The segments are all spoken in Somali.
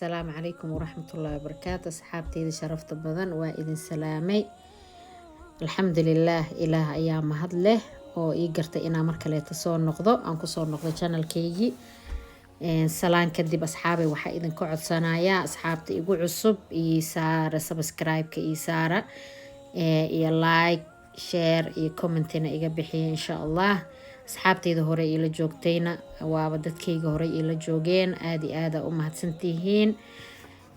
السلام عليكم ورحمة الله وبركاته. أصحابتي شرفت بدن وإذن سلامي. الحمد لله إله أيام مهد له وإيقرت إنا مركلة تصور نقضو أنكو صور نقضو channel كيجي سلام كدب أصحابي وحا إذن كعد صنايا أصحابتي إيقو عصب إيسارة سبسكرايب كإيسارة إيه لايك شير إيه كومنتنا إيقا بحي إن شاء الله. أصحابتي ذا هوري إلا جوجتينا وابدتكيغا هوري إلا جوجين آدي umahadsantihiin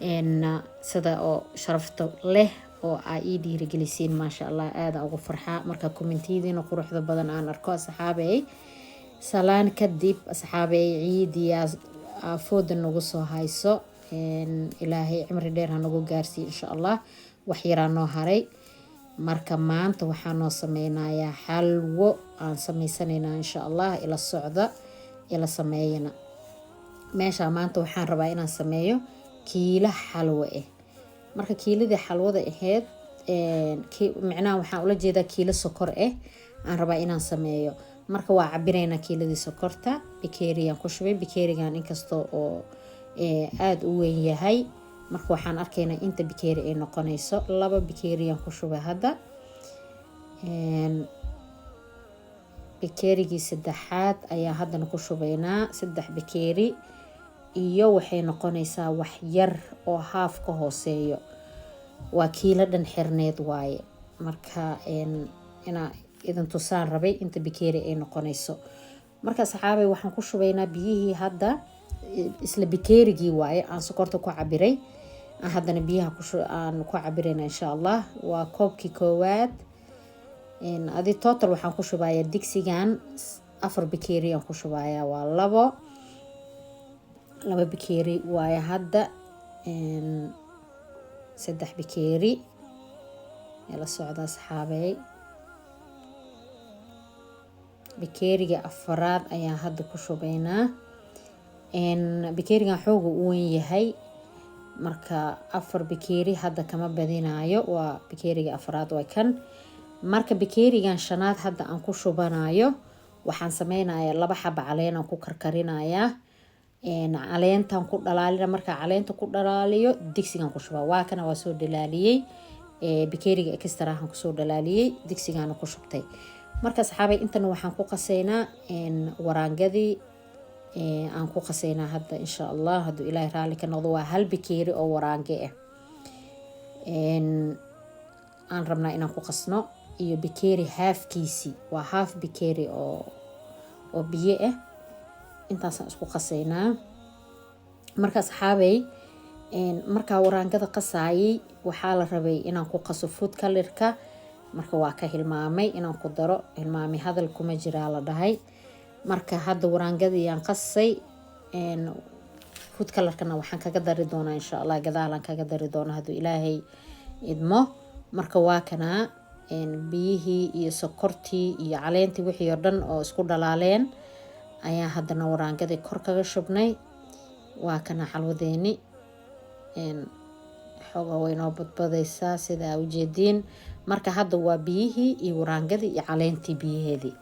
إن سدا أو شرفت له أو عايدي رجلسين ما شاء الله آدا أو فرحة مركا كومنتيدين وقروح ذا بدن عن أركو أصحابي سلان كدب أصحابي عيدي فود النقصو هايسو إن إلهي عمري ديرها نقو جارسي إن شاء الله وحيرا نوهاري marka maanta waxaan noo sameynayaa xalwo aan sameysanaynaa insha Allah ila socda ila sameeyna meesha maanta waxaan rabaa inaan sameeyo kiila xalwo marka kiiladii xalwada ahayd macnaha waxaan ula jeedaa kiila sokor aan rabaa inaan sameeyo marka waa cabireynaa kiiladii sokorta bakeeriyaan ku shubay bakeerigan inkastoo oo aad u weyn yahay marka waxaan arkaynaa inta bakeeri ay noqonayso laba bakeeriyaan ku shubay hadda bakeerigii saddexaad ayaa haddana ku shubaynaa 3 bakeeri iyo waxay noqonaysaa wax yar oo haaf ka hooseeyo waa kiila dhan xirneed waaye marka ina idan tusaan rabay inta bakeeri ay noqonayso marka saxaabay waxaan ku shubaynaa biyihii hadda isla bakeerigii waaye aan sokorta ku cabiray haddana biyaha aan ku cabirayna insha Allah waa koobkii koowaad adi total waxaan ku shubayaa digsigan 4 bakeeri aan ku shubayaa waa labo bakeeri waaye hadda 3 bakeeri la socda asxaabay bakeeriga afraad ayaa hadda ku shubaynaa bakeerigan xooga u weyn yahay marka 4 bakeeri hadda kama badinaayo waa bakeeriga afraad waa kan marka bakeerigan shanaad hadda aan ku shubanayo waxaan sameynayaa 2 xabo caleen aan ku karkarinayaa caleentan ku dhalaalina marka caleenta ku dhalaaliyo digsigan ku shubaa waa kana waa soo dhalaaliyay bakeeriga extra aan ku soo dhalaaliyay digsigan ku shubtay marka saxaabay intana waxaan ku qaseynaa waraangadii aan ku qaseynaa hadda insha Allah haduu Ilaahay raali ka noqdo waa hal bakeeri oo waraange aan rabnaa inaan ku qasno iyo bakeeri halfkiisi waa half bakeeri oo biyo intaas aan isku qaseynaa marka saxaabay marka waraangada qasaayay waxaa la rabay inaan ku qaso food colorka marka waa ka hilmaamay inaan ku daro hilmaamay hadal kuma jira la dhahay marka hadda waraangadii aan qasay food colorkana waxaan kaga dari doonaa insha Allah gadaalan kaga dari doonaa haduu Ilaahay idmo marka waa kana biyihii iyo sokortii iyo caleentii wixii oo dhan oo isku dhalaaleen ayaa haddana waraangadii kor kaga shubnay waa kana xalwadeeni xoga weynoo badbadaysaa sida u jeedin marka hadda waa biyihii iyo waraangadii iyo caleentii biyaheedii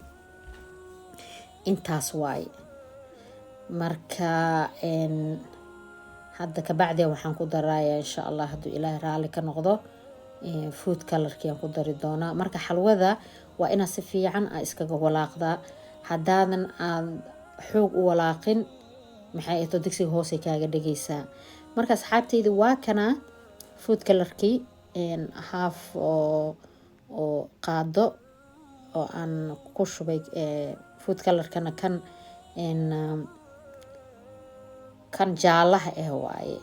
intaas waay marka hadda ka bacdi waxaan ku darayaa insha Allah haduu Ilaahay raali ka noqdo food colorkii aan ku dari doonaa marka xalwada waa ina si fiican iskaga walaaqdaa hadaadan aan xoog u walaaqin maxay ay digsiga hoose kaaga dhageysaa marka asxaabtayda waa kana food colorkii half oo qaado oo aan ku shubay food colorkana kan jaalaha waaye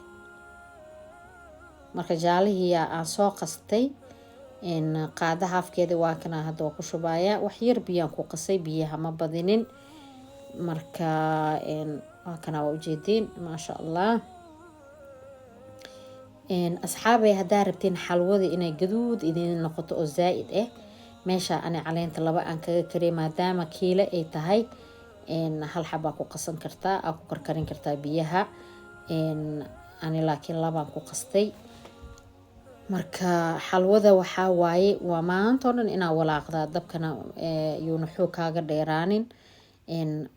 marka jaalihii aan soo qastay qaada halfkeeda waa kana hadda ku shubaya wax yar biyaan ku qasay biyaha ma badinin marka waa kana waa u jeedin ma sha Allah asxaabay hadaa rabtiin xalwada inay gaduud idin noqoto oo zaid meesha ana caleenta 2 aan kaga karey maadaama kiila ay tahay hal xaba ku qasan kartaa ku karkarin kartaa biyaha ani laakiin 2 aan ku qastay marka xalwada waxa waaye waa maanta oo dhan inaa walaaqdaa dabkana yuuna xoog kaaga dheeraanin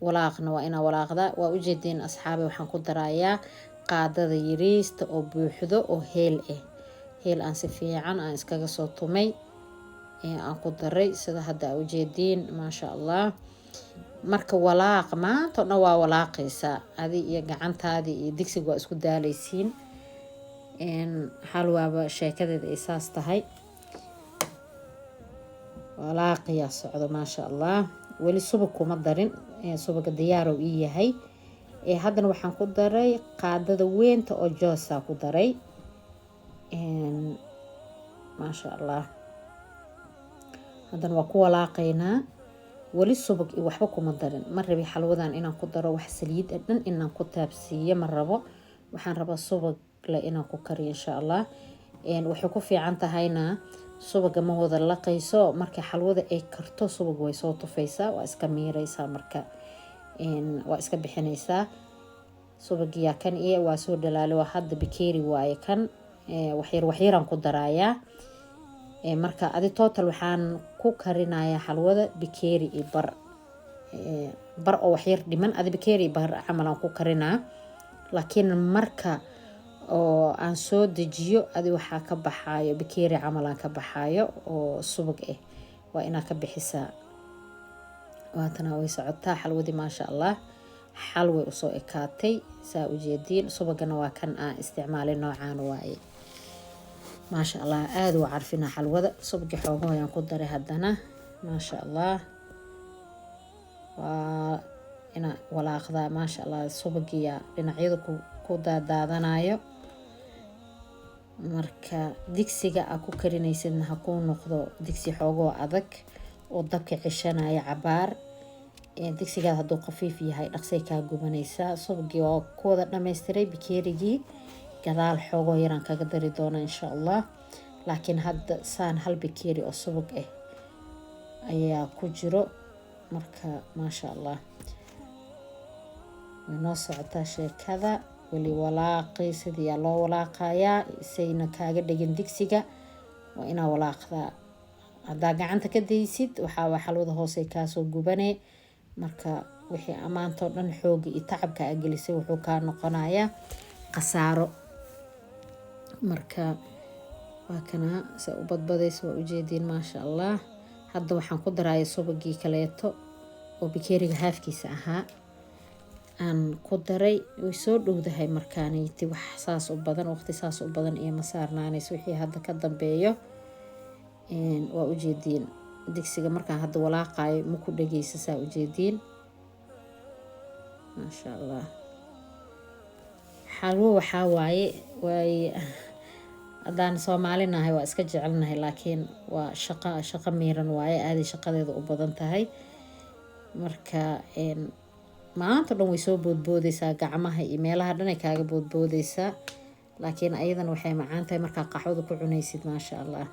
walaaqna waa inaa walaaqdaa waa u jeedin asxaabi waxaan ku darayaa qaadada yariista oo buuxdo oo heel ah. Heel aan si fiican aan iskaga soo tumay aan ku daray sida hadda u jeediin maasha Allah. Marka walaaq maanta oo dhan waa walaaqaysaa adi iyo gacantaadii iyo digsiga waa isku daalaysiin. Xalwaaba sheekadeeda ay saas tahay. walaaqiyaa socdo maasha Allah. weli subag kuma darin, subaga diyaar uu ii yahay. haddana waxaan ku daray qaadada weynta oo joosa ku daray. maasha Allah. haddana waa ku walaaqaynaa. weli subag iyo waxba kuma darin. ma rabi xalwadan inaan ku daro wax saliid dhan inaan ku taabsiiyo ma rabo. waxaan rabaa subag le inaan ku kariyo insha Allah. waxay ku fiican tahayna subaga ma wada laqayso marka xalwada ay karto subag way soo tufaysaa waa iska miiraysaa marka waa iska bixinaysaa subagiya kan iyo waa soo dhalaalo waa hadda bakeeri waaye kan waxyaraan ku darayaa marka adi total waxaan ku karinayaa xalwada bakeeri iyo bar oo waxyar dhiman adi bakeeri bar camal aan ku karinaa laakiin marka oo aan soo dejiyo adi waxaa ka baxaayo bakeeri camal aan ka baxaayo oo subag waa inaa ka bixisaa. waatana way socotaa xalwadii maasha Allah. xalway usoo ekaatay saa u jeediin subagana waa kan aan isticmaalay noocaan waaye maasha Allah. aad u carfina xalwada subagi xoogo ayaan ku daray haddana maasha Allah. waa ina walaaqdaa maasha Allah. subagiya dhinacyada ku daadanayo marka digsiga aad ku karinaysidna ha kuu noqdo digsi xoogoo adag oo dabka ceshanaya cabaar. digsigaad hadduu khafiif yahay dhaqsay kaa gubanaysaa. subagii waa ku wada dhammaystiray bakeerigii gadaal xoogoo yaraan kaga dari doona insha Allah. laakiin hadda saan hal bakeeri oo subag ayaa ku jiro marka maasha Allah. way noo socotaa sheekada. weli walaaqay sidii loo walaaqayaa isayna kaaga dhigin digsiga waa inaa walaaqdaa. haddaa gacanta ka daysid waxaa xalwada hoose kaasoo gubane marka wixii amaantoo dhan xooga iyo tacabka aa gelisay wuxuu kaa noqonayaa khasaaro. marka waa kana se u badbadaysa waa ujeediin maasha Allah. hadda waxaan ku daraya subagii kaleeto oo bakeeriga haafkiisa ahaa aan ku daray. way soo dhowdahay markaanayti wax saas u badan waqti saas u badan iyo ma saarnaanayso wixii hadda ka dambeeyo. waa ujeediin digsiga markaan hadda walaaqayo ma ku dhagaysa saa ujeediin maasha Allah. xalwo waxaa waaye haddaan soomaalinahay waa iska jecelnahay laakiin waa shaqo miiran waaye aaday shaqadeeda u badan tahay. marka maanta dhan way soo boodboodaysaa gacmaha iyo meelaha dhan ay kaaga boodboodaysaa laakiin ayadana waxay macaan tahay markaa qaxwada ku cunaysid maasha Allah.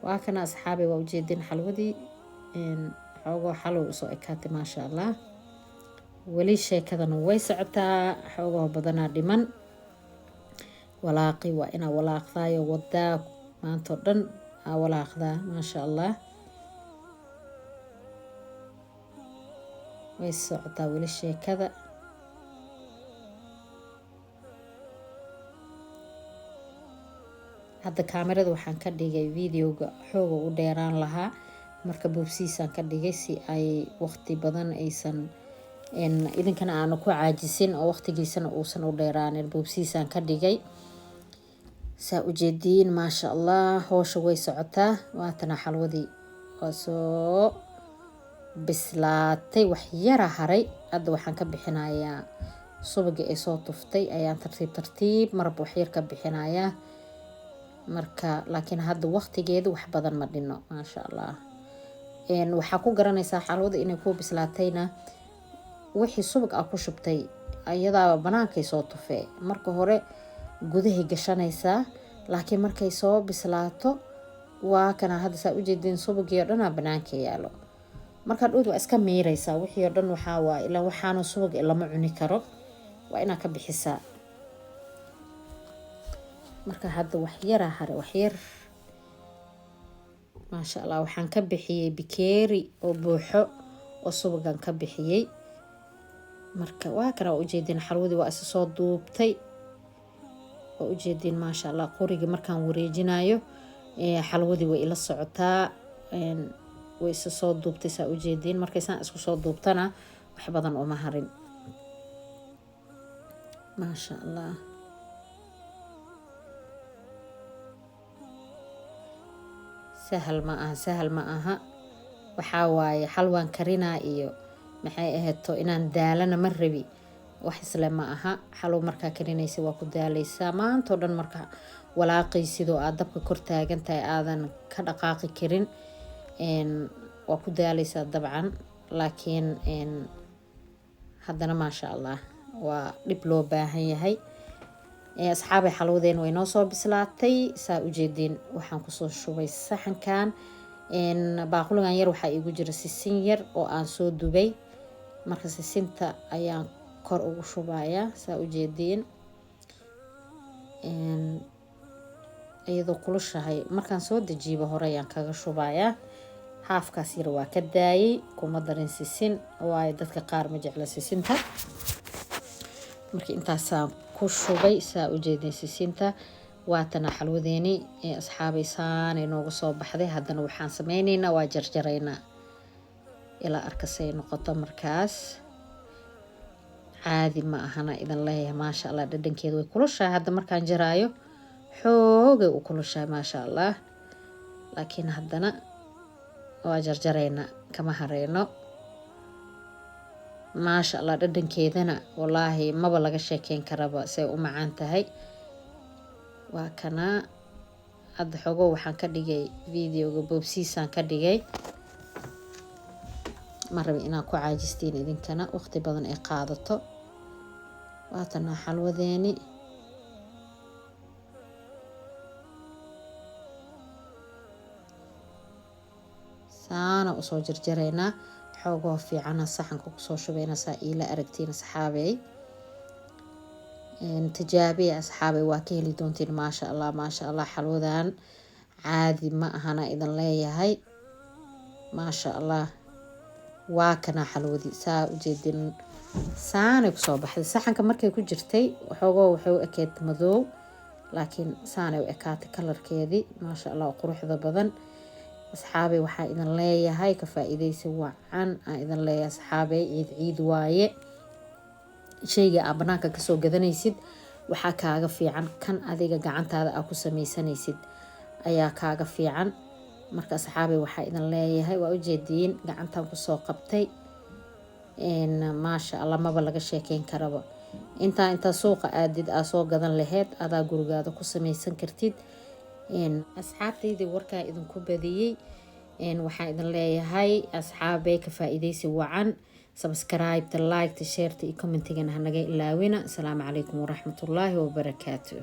waa kana asxaabay waa ujeedin xalwadii xoogoo xalwo usoo ekaatay maasha Allah. weli sheekadana way socotaa xoogoo badanaa dhiman. walaaqi waa inaa walaaqdaayo wadaa maantoo dhan aa walaaqdaa maasha Allah. way socotaa weli sheekada. hadda kaamirada waxaan ka dhigay videoga xooga u dheeraan lahaa marka boobsiisaan ka dhigay si ay waqti badan aysan idinkana aanu ku caajisin oo waqtigiisana uusan u dheeraanin boobsiisaan ka dhigay saa ujeediin maasha Allah. howsha way socotaa. waatana xalwadii waa soo bislaatay wax yara haray. hadda waxaan ka bixinayaa subagii ay soo tuftay ayaan tartiib marba wax yar ka bixinayaa marka laakiin hadda waqtigeedu wax badan ma dhino maasha Allah. waxaa ku garanaysaa xalwada inay ku bislaatayna wixii subag aa ku shubtay ayadaa banaankay soo tufee marka hore gudahay gashanaysaa laakiin markay soo bislaato waa kana hadda saa ujeedin subagii oo dhanaa banaanka yaalo markaa dhowd waa iska miiraysaa wixii oo dhan waxaa waa ilaa waxaana subag lama cuni karo waa inaa ka bixisaa. marka hadda wax yara hare wax yar maasha Allah. waxaan ka bixiyey bakeeri oo buuxo oo subagan ka bixiyey marka waa kana ujeedin xalwadii waa isa soo duubtay oo ujeedin maasha Allah qoriga markaan wareejinayo xalwadii way ila socotaa way isa soo duubtay saa ujeedin markaysaan isku soo duubtana wax badan uma harin maasha Allah sahal ma aha waxaa waaye xalwaan karinaa iyo maxay ahayd inaan daalana ma rabi wax isle ma aha xalwo markaa karinaysa waa ku daalaysaa maantoo dhan marka walaaqaysidoo aad dabka kor taagan tahay aadan ka dhaqaaqi karin waa ku daalaysaa dabcan laakiin haddana maasha Allah waa dhib loo baahan yahay asxaabay xalwadeen way noo soo bislaatay saa ujeedin waxaan kusoo shubay saxankan baaquligan yar waxaa igu jira sisin yar oo aan soo dubay marka sisinta ayaan kor ugu shubayaa saa ujeedin iyadoo kulushahay markaan soo dajiibo hore ayaan kaga shubayaa haafkaas yar waa ka daayay kuma darin sisin waayo dadka qaar ma jecla sisinta markii intaasaan ku shubay saa ujeedin sisinta waatana xalwadeeni asxaabay saanay noogu soo baxday haddana waxaan sameynaynaa waa jarjaraynaa ilaa arkasay noqoto markaas caadi ma ahana idan leeyahay maasha Allah dhadhankeedu way kulushahay hadda markaan jaraayo xoogay u kulushahay maasha Allah laakiin haddana waa jarjaraynaa kama hareyno maasha Allah dhadhankeedana wallaahi maba laga sheekeyn karaba say u macaan tahay waa kana hadda xogo waxaan ka dhigay videoga boobsiisaan ka dhigay ma rabi inaan ku caajistiin idinkana waqti badan ay qaadato waatana xalwadeeni saana usoo jarjaraynaa xoogoo fiicana saxanka kusoo shubayna saa iila aragtiin asxaabey tijaabiya asxaabey waa ka heli doontiin maasha Allah xalwadan caadi ma ahana idan leeyahay maasha Allah waa kana xalwadi saa ujeedin saanay kusoo baxday saxanka markay ku jirtay xoogoo waxay u ekeed madow laakiin saanay u ekaatay kalarkeedii maasha Allah quruxda badan asxaabey waxaa idan leeyahay ka faa'iidaysi wacan aan idan leeyahay asxaabey ciid waaye shayga aad banaanka kasoo gadanaysid waxaa kaaga fiican kan adiga gacantaada aad ku samaysanaysid ayaa kaaga fiican marka asxaabey waxaa idan leeyahay waa ujeediin gacantan kusoo qabtay maasha Allah maba laga sheekeyn karaba intaa suuqa aadid aa soo gadan laheyd adaa gurigaada ku samaysan kartid asxaabtaydii warkaa idinku badiyey waxaan idin leeyahay asxaabey ka faa'iidaysi wacan subscribe like share iyo commentigana hanaga ilaawina asalaamu calaykum waraxmatullaahi wabarakaatuh